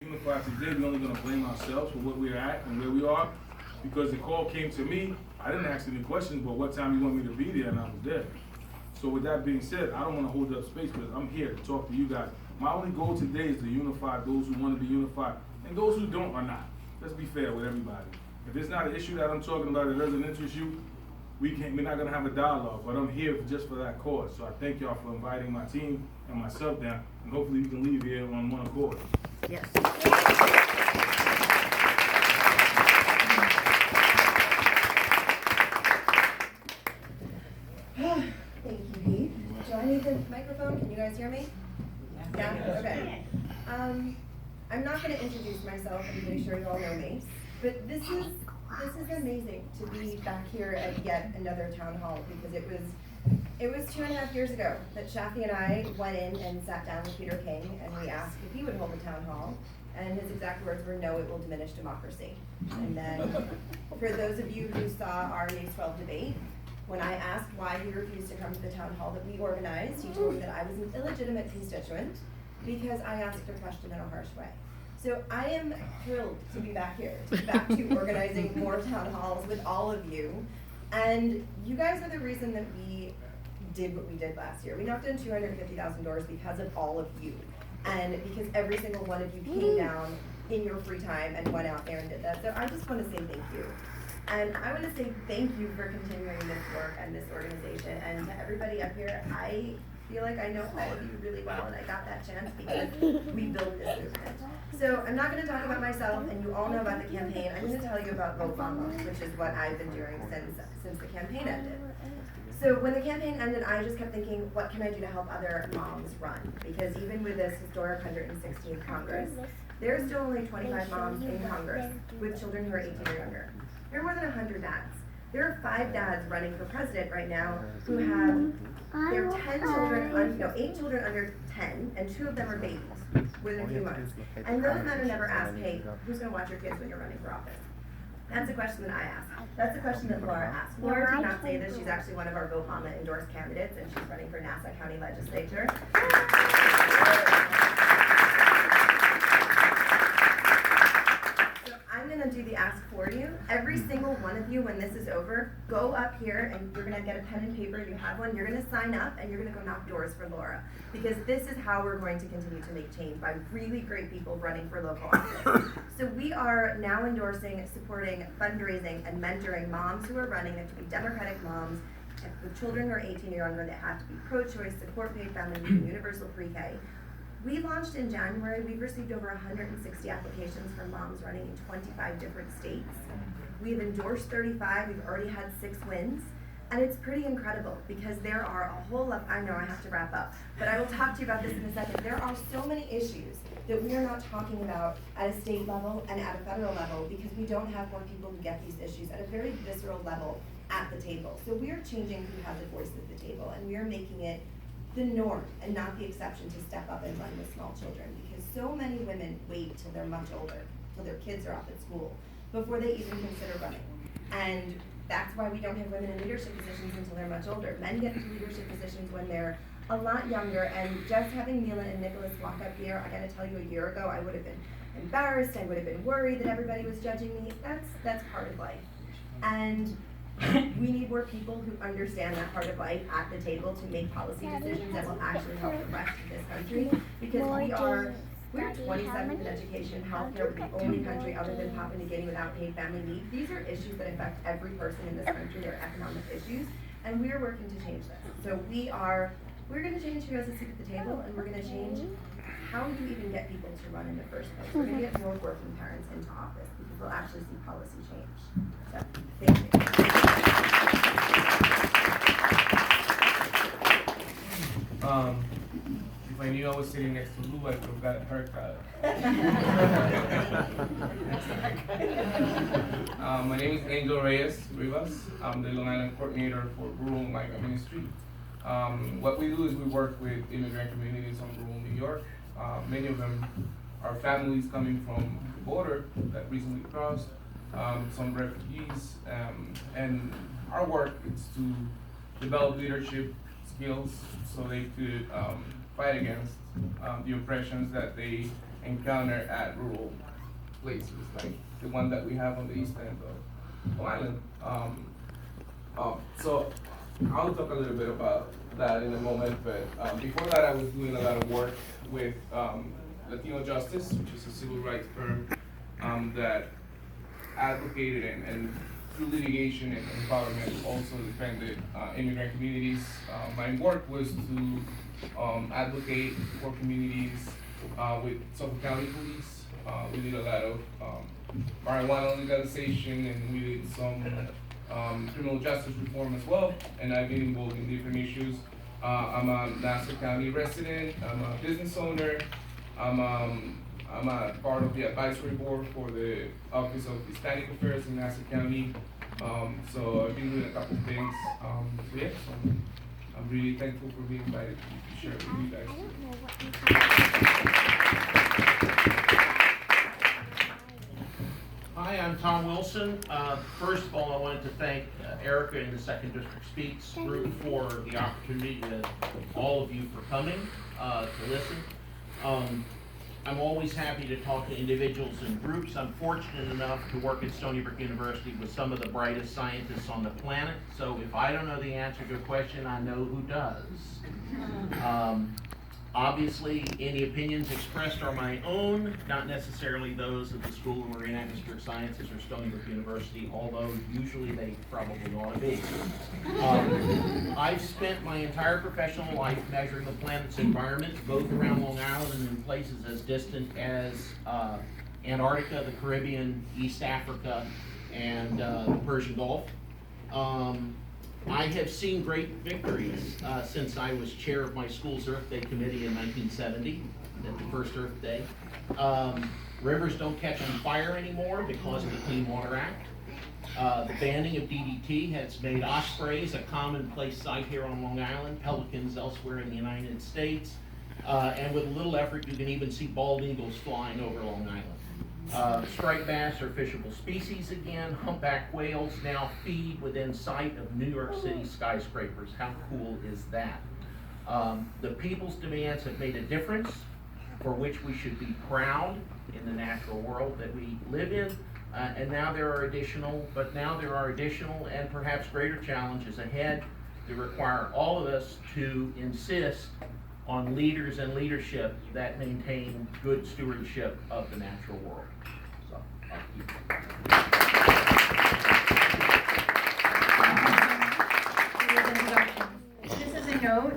Unified today, we're only going to blame ourselves for what we're at and where we are. Because the call came to me, I didn't ask any questions, but what time you want me to be there, and I was there. So with that being said, I don't want to hold up space because I'm here to talk to you guys. My only goal today is to unify those who want to be unified, and those who don't are not. Let's be fair with everybody. If it's not an issue that I'm talking about, it doesn't interest you, we're not going to have a dialogue, but I'm here just for that cause. So I thank y'all for inviting my team and myself down, and hopefully we can leave here on one accord. Yes. Thank you, Pete. Do I need the microphone? Can you guys hear me? Yeah? Okay. I'm not going to introduce myself. I'm pretty sure you all know me. But this is amazing to be back here at yet another town hall because it was 2.5 years ago that Shafi and I went in and sat down with Peter King and we asked if he would hold a town hall. And his exact words were, "No, it will diminish democracy." And then, for those of you who saw our News 12 debate, when I asked why he refused to come to the town hall that we organized, he told me that I was an illegitimate constituent because I asked a question in a harsh way. So I am thrilled to be back here, to be back to organizing more town halls with all of you. And you guys are the reason that we did what we did last year. We knocked on 250,000 doors because of all of you. And because every single one of you came down in your free time and went out there and did that. So I just want to say thank you. And I want to say thank you for continuing this work and this organization. And to everybody up here, I feel like I know all of you really well, and I got that chance because we built this movement. So I'm not going to talk about myself, and you all know about the campaign. I'm going to tell you about Vote Mama, which is what I've been doing since the campaign ended. So when the campaign ended, I just kept thinking, what can I do to help other moms run? Because even with this historic 116th Congress, there are still only 25 moms in Congress with children who are 18 or younger. There are more than 100 dads. There are 5 dads running for president right now who have their 8 children under 10, and 2 of them are babies within a few months. And those men are never asked, hey, who's going to watch your kids when you're running for office? That's a question that I asked. That's a question that Laura asked. Laura did not say this. She's actually one of our Vote Mama endorsed candidates, and she's running for Nassau County Legislature. So I'm going to do the ask for you. Every single one of you, when this is over, go up here, and you're going to get a pen and paper. You have one. You're going to sign up, and you're going to go knock doors for Laura. Because this is how we're going to continue to make change, by really great people running for local office. So we are now endorsing, supporting, fundraising, and mentoring moms who are running. They have to be Democratic moms with children who are 18 or younger. They have to be pro-choice, support paid family leave, and universal pre-K. We launched in January. We've received over 160 applications from moms running in 25 different states. We've endorsed 35. We've already had 6 wins. And it's pretty incredible because there are a whole lot, I know I have to wrap up, but I will talk to you about this in a second. There are so many issues that we are not talking about at a state level and at a federal level because we don't have more people to get these issues at a very visceral level at the table. So we are changing who has a voice at the table, and we are making it the norm and not the exception to step up and run with small children, because so many women wait till they're much older, till their kids are off at school, before they even consider running. And that's why we don't have women in leadership positions until they're much older. Men get into leadership positions when they're a lot younger, and just having Mila and Nicholas walk up here, I gotta tell you, a year ago, I would have been embarrassed, I would have been worried that everybody was judging me. That's part of life. And we need more people who understand that part of life at the table to make policy decisions that will actually help the rest of this country, because we're 27th in education and healthcare. We're the only country other than Papua New Guinea without paid family leave. These are issues that affect every person in this country. They're economic issues, and we are working to change this. So we're going to change who has a seat at the table, and we're going to change how you even get people to run in the first place. We're going to get more working parents into office because we'll actually see policy change. So, thank you. If I knew I was sitting next to Lou, I could have got a haircut. My name is Angel Reyes Rivas. I'm the Long Island coordinator for Rural Migrant Ministry. What we do is we work with immigrant communities on rural New York. Many of them are families coming from the border that recently crossed, some refugees, and our work is to develop leadership skills so they could fight against the oppressions that they encounter at rural places, like the one that we have on the east end of Long Island. So I'll talk a little bit about that in a moment, but before that I was doing a lot of work with Latino Justice, which is a civil rights firm that advocated and through litigation and empowerment also defended immigrant communities. My work was to advocate for communities with Suffolk County Police. We did a lot of marijuana legalization, and we did some criminal justice reform as well, and I've been involved in different issues. I'm a Nassau County resident, I'm a business owner, I'm a part of the advisory board for the Office of Hispanic Affairs in Nassau County. So I've been doing a couple of things. So yeah, so I'm really thankful for being invited to share with you guys. Hi, I'm Tom Wilson. First of all, I wanted to thank Erica and the Second District Speaks group for the opportunity to all of you for coming to listen. I'm always happy to talk to individuals and groups. I'm fortunate enough to work at Stony Brook University with some of the brightest scientists on the planet. So if I don't know the answer to a question, I know who does. Obviously, any opinions expressed are my own, not necessarily those of the School of Marine Atmospheric Sciences or Stony Brook University, although usually they probably ought to be. I've spent my entire professional life measuring the planet's environment, both around Long Island and in places as distant as Antarctica, the Caribbean, East Africa, and the Persian Gulf. I have seen great victories since I was chair of my school's Earth Day committee in 1970, at the first Earth Day. Rivers don't catch on fire anymore because of the Clean Water Act. The banning of DDT has made ospreys a commonplace sight here on Long Island, pelicans elsewhere in the United States, and with a little effort you can even see bald eagles flying over Long Island. Striped bass are fishable species again. Humpback whales now feed within sight of New York City skyscrapers. How cool is that? The people's demands have made a difference for which we should be proud in the natural world that we live in. And now there are additional and perhaps greater challenges ahead that require all of us to insist on leaders and leadership that maintain good stewardship of the natural world. So, thank you.